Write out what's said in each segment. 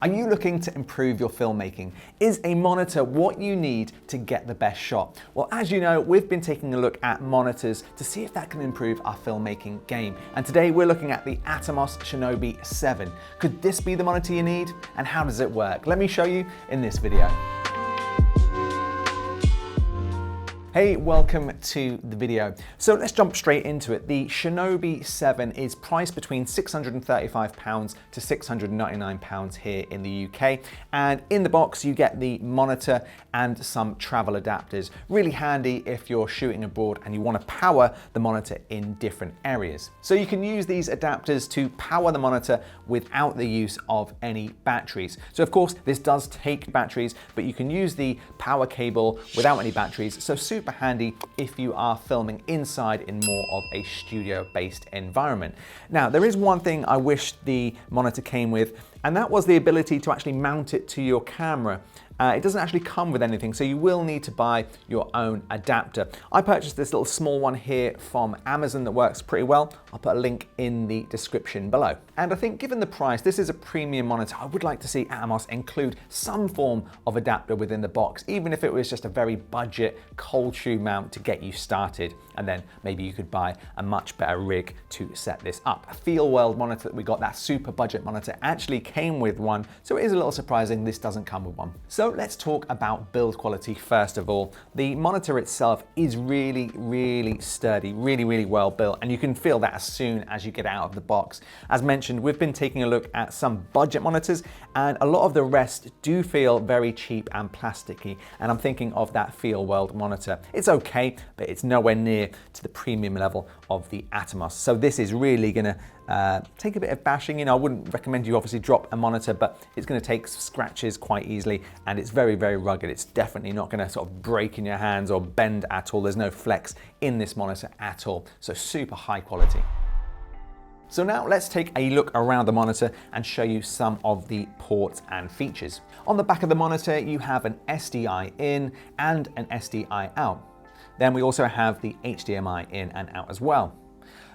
Are you looking to improve your filmmaking? Is a monitor what you need to get the best shot? Well, as you know, we've been taking a look at monitors to see if that can improve our filmmaking game. And today we're looking at the Atomos Shinobi 7. Could this be the monitor you need? And how does it work? Let me show you in this video. Hey, welcome to the video. So let's jump straight into it. The Shinobi 7 is priced between £635 to £699 here in the UK. And in the box, you get the monitor and some travel adapters. Really handy if you're shooting abroad and you want to power the monitor in different areas. So you can use these adapters to power the monitor without the use of any batteries. So of course, this does take batteries, but you can use the power cable without any batteries. So super handy if you are filming inside in more of a studio-based environment. Now, there is one thing I wish the monitor came with, and that was the ability to actually mount it to your camera. It doesn't actually come with anything, so you will need to buy your own adapter. I purchased this little small one here from Amazon that works pretty well. I'll put a link in the description below. And I think given the price, this is a premium monitor. I would like to see Atomos include some form of adapter within the box, even if it was just a very budget cold shoe mount to get you started. And then maybe you could buy a much better rig to set this up. A Feel World monitor that we got, that super budget monitor, actually came with one, so it is a little surprising this doesn't come with one. So let's talk about build quality first of all. The monitor itself is really sturdy, really well built, and you can feel that as soon as you get out of the box. As mentioned, we've been taking a look at some budget monitors, and a lot of the rest do feel very cheap and plasticky, and I'm thinking of that Feel World monitor. It's okay, but it's nowhere near to the premium level of the Atomos. So this is really gonna take a bit of bashing. You know, I wouldn't recommend you obviously drop a monitor, but it's gonna take scratches quite easily, and it's very rugged. It's definitely not gonna sort of break in your hands or bend at all. There's no flex in this monitor at all. So super high quality. So now let's take a look around the monitor and show you some of the ports and features. On the back of the monitor, you have an SDI in and an SDI out. Then we also have the HDMI in and out as well.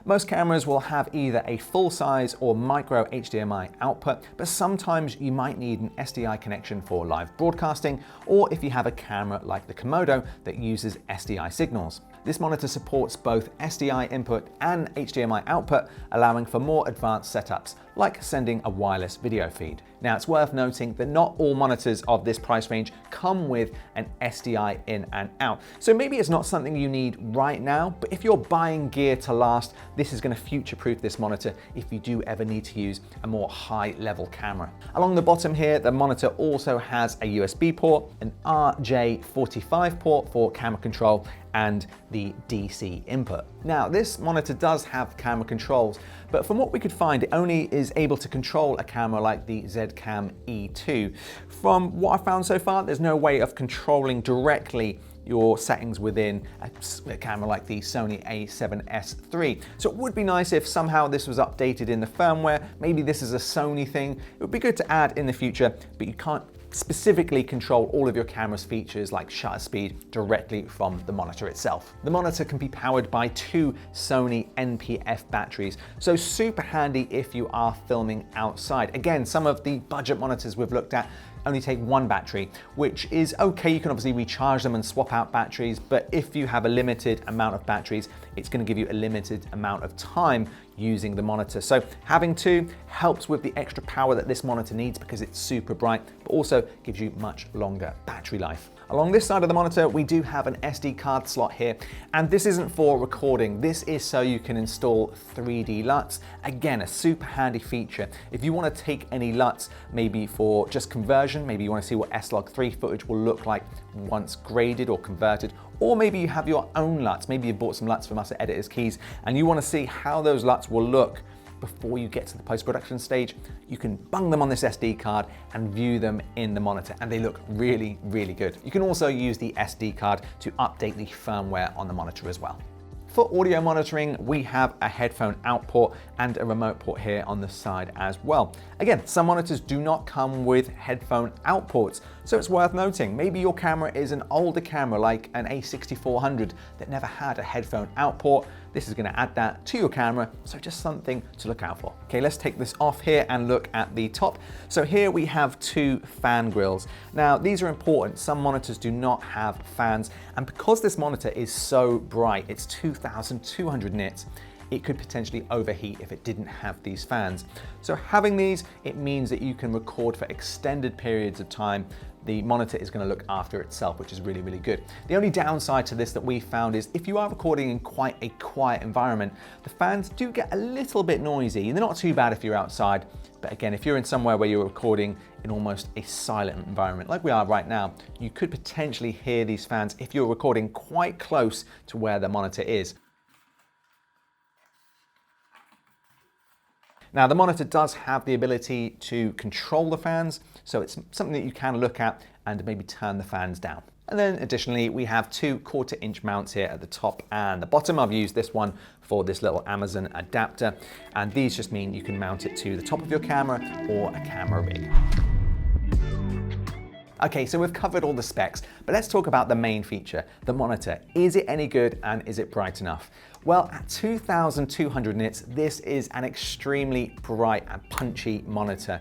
Most cameras will have either a full-size or micro HDMI output, but sometimes you might need an SDI connection for live broadcasting, or if you have a camera like the Komodo that uses SDI signals. This monitor supports both SDI input and HDMI output, allowing for more advanced setups, like sending a wireless video feed. Now, it's worth noting that not all monitors of this price range come with an SDI in and out. So maybe it's not something you need right now, but if you're buying gear to last, this is going to future-proof this monitor if you do ever need to use a more high-level camera. Along the bottom here, the monitor also has a USB port, an RJ45 port for camera control, and the DC input. Now, this monitor does have camera controls, but from what we could find, it only is able to control a camera like the Zcam E2. From what I found so far, there's no way of controlling directly your settings within a camera like the Sony a7S III. So it would be nice if somehow this was updated in the firmware. Maybe this is a Sony thing. It would be good to add in the future, but you can't specifically control all of your camera's features like shutter speed directly from the monitor itself. The monitor can be powered by two Sony NP-F batteries, so super handy if you are filming outside. Again, some of the budget monitors we've looked at only take one battery, which is okay. You can obviously recharge them and swap out batteries, but if you have a limited amount of batteries, it's going to give you a limited amount of time using the monitor. So having two helps with the extra power that this monitor needs because it's super bright, but also gives you much longer battery life. Along this side of the monitor, we do have an SD card slot here, and this isn't for recording. This is so you can install 3D LUTs. Again, a super handy feature. If you want to take any LUTs, maybe for just conversion, maybe you want to see what S-Log3 footage will look like once graded or converted, or maybe you have your own LUTs. Maybe you bought some LUTs from us at Editor's Keys, and you want to see how those LUTs will look before you get to the post-production stage. You can bung them on this SD card and view them in the monitor, and they look really good. You can also use the SD card to update the firmware on the monitor as well. For audio monitoring, we have a headphone out port and a remote port here on the side as well. Again, some monitors do not come with headphone out ports, so it's worth noting. Maybe your camera is an older camera like an A6400 that never had a headphone out port. this is going to add that to your camera, so just something to look out for. Okay, let's take this off here and look at the top. So here we have two fan grills. Now these are important. Some monitors do not have fans, and because this monitor is so bright, it's 2200 nits, it could potentially overheat if it didn't have these fans. So having these, it means that you can record for extended periods of time. The monitor is going to look after itself, which is really, really good. The only downside to this that we found is if you are recording in quite a quiet environment, the fans do get a little bit noisy. They're not too bad if you're outside, but again, if you're in somewhere where you're recording in almost a silent environment, like we are right now, you could potentially hear these fans if you're recording quite close to where the monitor is. Now the monitor does have the ability to control the fans, so it's something that you can look at and maybe turn the fans down. And then additionally, we have two 1/4 inch mounts here at the top and the bottom. I've used this one for this little Amazon adapter, and these just mean you can mount it to the top of your camera or a camera rig. Okay, so we've covered all the specs, but let's talk about the main feature, the monitor. Is it any good and is it bright enough? Well, at 2200 nits, this is an extremely bright and punchy monitor.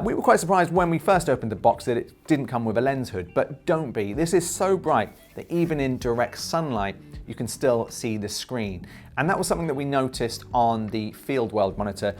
We were quite surprised when we first opened the box that it didn't come with a lens hood, but don't be. This is so bright that even in direct sunlight, you can still see the screen. And that was something that we noticed on the Field World monitor.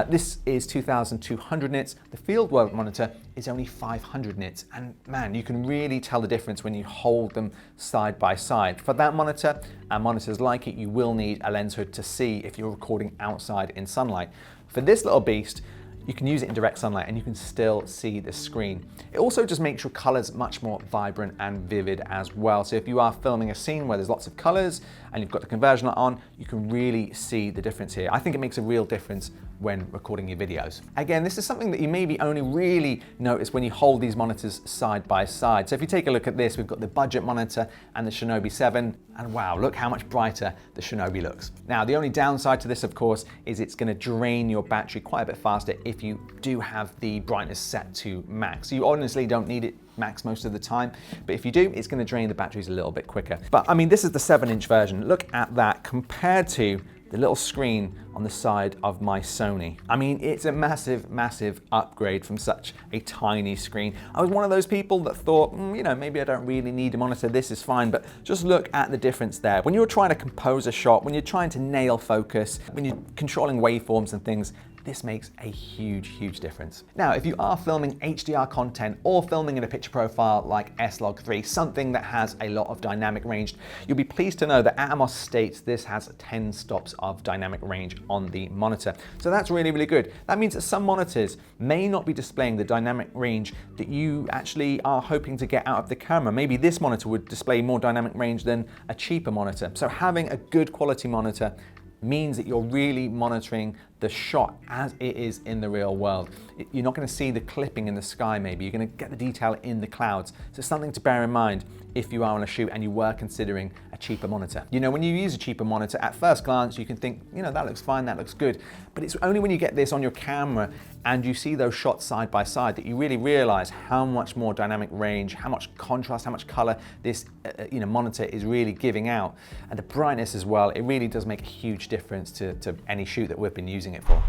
This is 2200 nits. The Field World monitor is only 500 nits. And man, you can really tell the difference when you hold them side by side. For that monitor and monitors like it, you will need a lens hood to see if you're recording outside in sunlight. For this little beast, you can use it in direct sunlight and you can still see the screen. It also just makes your colors much more vibrant and vivid as well. So if you are filming a scene where there's lots of colors and you've got the conversion light on, you can really see the difference here. I think it makes a real difference when recording your videos. Again, this is something that you maybe only really notice when you hold these monitors side by side. So if you take a look at this, we've got the budget monitor and the Shinobi 7, and wow, look how much brighter the Shinobi looks. Now, the only downside to this, of course, is it's gonna drain your battery quite a bit faster if you do have the brightness set to max. You honestly don't need it max most of the time, but if you do, it's gonna drain the batteries a little bit quicker. But I mean, this is the 7-inch version. Look at that compared to the little screen on the side of my Sony. I mean, it's a massive, massive upgrade from such a tiny screen. I was one of those people that thought, you know, maybe I don't really need a monitor, this is fine, but just look at the difference there. When you're trying to compose a shot, when you're trying to nail focus, when you're controlling waveforms and things, this makes a huge, huge difference. Now, if you are filming HDR content or filming in a picture profile like S-Log3, something that has a lot of dynamic range, you'll be pleased to know that Atomos states this has 10 stops of dynamic range on the monitor. So that's really, really good. That means that some monitors may not be displaying the dynamic range that you actually are hoping to get out of the camera. Maybe this monitor would display more dynamic range than a cheaper monitor. So having a good quality monitor means that you're really monitoring the shot as it is in the real world. You're not going to see the clipping in the sky maybe, you're going to get the detail in the clouds. So something to bear in mind if you are on a shoot and you were considering a cheaper monitor. You know, when you use a cheaper monitor, at first glance you can think, you know, that looks fine, that looks good. But it's only when you get this on your camera and you see those shots side by side that you really realize how much more dynamic range, how much contrast, how much color this monitor is really giving out. And the brightness as well, it really does make a huge difference to any shoot that we've been using it for.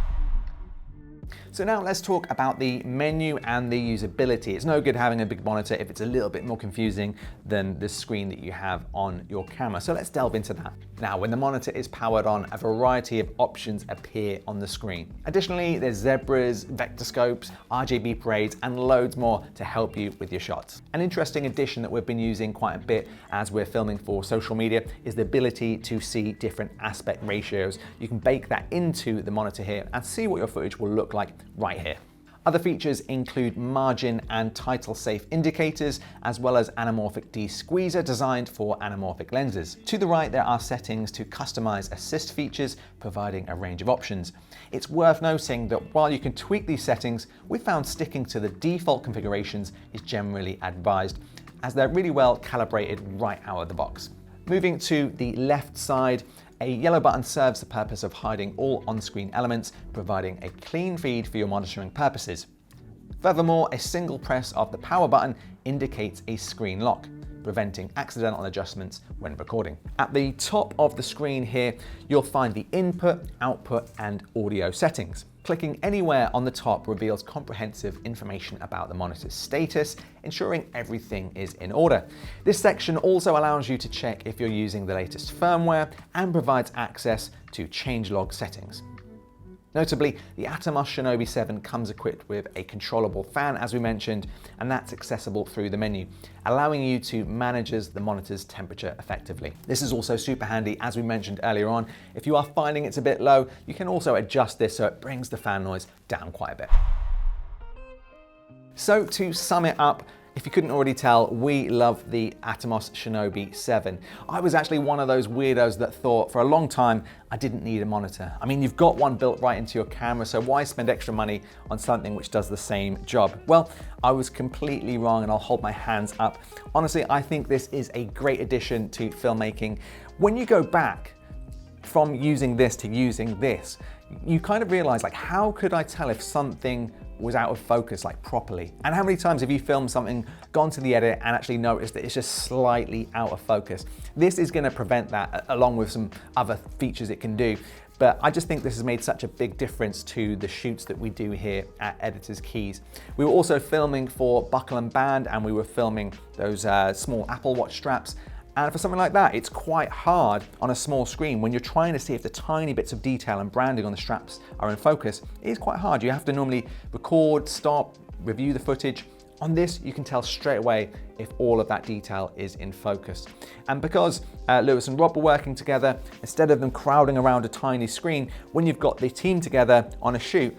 So now let's talk about the menu and the usability. It's no good having a big monitor if it's a little bit more confusing than the screen that you have on your camera. So let's delve into that. Now, when the monitor is powered on, a variety of options appear on the screen. Additionally, there's zebras, vector scopes, RGB parades, and loads more to help you with your shots. An interesting addition that we've been using quite a bit as we're filming for social media is the ability to see different aspect ratios. You can bake that into the monitor here and see what your footage will look like right here. Other features include margin and title safe indicators, as well as anamorphic de-squeezer designed for anamorphic lenses. To the right, there are settings to customize assist features, providing a range of options. It's worth noting that while you can tweak these settings, we found sticking to the default configurations is generally advised, as they're really well calibrated right out of the box. Moving to the left side, a yellow button serves the purpose of hiding all on-screen elements, providing a clean feed for your monitoring purposes. Furthermore, a single press of the power button indicates a screen lock. preventing accidental adjustments when recording. At the top of the screen here, you'll find the input, output, and audio settings. Clicking anywhere on the top reveals comprehensive information about the monitor's status, ensuring everything is in order. This section also allows you to check if you're using the latest firmware and provides access to changelog settings. Notably, the Atomos Shinobi 7 comes equipped with a controllable fan, as we mentioned, and that's accessible through the menu, allowing you to manage the monitor's temperature effectively. This is also super handy, as we mentioned earlier on. If you are finding it's a bit low, you can also adjust this so it brings the fan noise down quite a bit. So to sum it up, if you couldn't already tell, we love the Atomos Shinobi 7. I was actually one of those weirdos that thought for a long time I didn't need a monitor. I mean, you've got one built right into your camera, so why spend extra money on something which does the same job? Well, I was completely wrong, and I'll hold my hands up. Honestly, I think this is a great addition to filmmaking. When you go back from using this to using this, you kind of realize, like, how could I tell if something was out of focus, like, properly? And how many times have you filmed something, gone to the edit, and actually noticed that it's just slightly out of focus? This is gonna prevent that, along with some other features it can do. But I just think this has made such a big difference to the shoots that we do here at Editor's Keys. We were also filming for Buckle and Band, and we were filming those small Apple Watch straps. And for something like that, it's quite hard on a small screen when you're trying to see if the tiny bits of detail and branding on the straps are in focus. It is quite hard. You have to normally record, stop, review the footage. On this, you can tell straight away if all of that detail is in focus. And because Lewis and Rob were working together, instead of them crowding around a tiny screen, when you've got the team together on a shoot,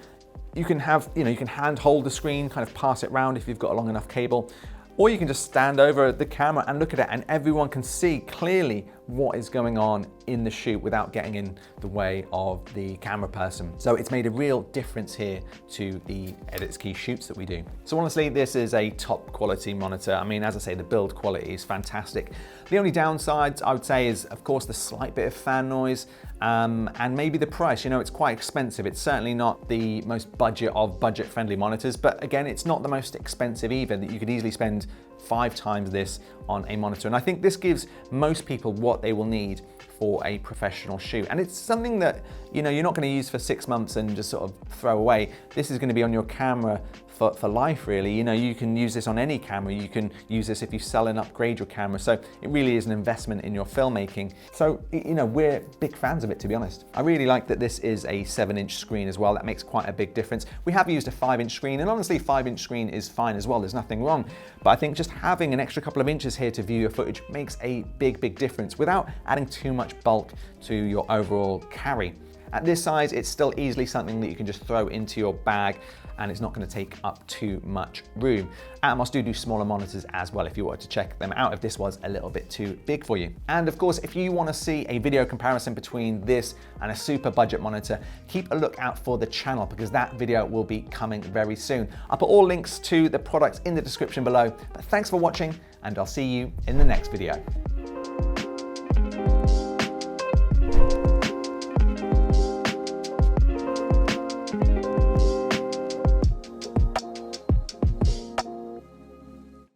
you can have, you can hand hold the screen, kind of pass it around if you've got a long enough cable. Or you can just stand over the camera and look at it, and everyone can see clearly what is going on in the shoot without getting in the way of the camera person. So it's made a real difference here to the Editor's Key shoots that we do. So honestly, this is a top quality monitor. I mean, as I say, the build quality is fantastic. The only downsides I would say is, of course, the slight bit of fan noise and maybe the price. It's quite expensive. It's certainly not the most budget of budget-friendly monitors, but again, it's not the most expensive either. That you could easily spend 5 times this on a monitor. And I think this gives most people what they will need for a professional shoot. And it's something that, you're not going to use for 6 months and just sort of throw away. This is going to be on your camera for life, really. You can use this on any camera. You can use this if you sell and upgrade your camera. So it really is an investment in your filmmaking. So, we're big fans of it, to be honest. I really like that this is a 7-inch screen as well. That makes quite a big difference. We have used a 5-inch screen, and honestly, 5-inch screen is fine as well. There's nothing wrong. But I think just having an extra couple of inches here to view your footage makes a big difference without adding too much bulk to your overall carry. At this size, it's still easily something that you can just throw into your bag, and it's not going to take up too much room. Atomos do smaller monitors as well if you wanted to check them out if this was a little bit too big for you. And of course, if you want to see a video comparison between this and a super budget monitor, keep a look out for the channel, because that video will be coming very soon. I'll put all links to the products in the description below. But thanks for watching, and I'll see you in the next video.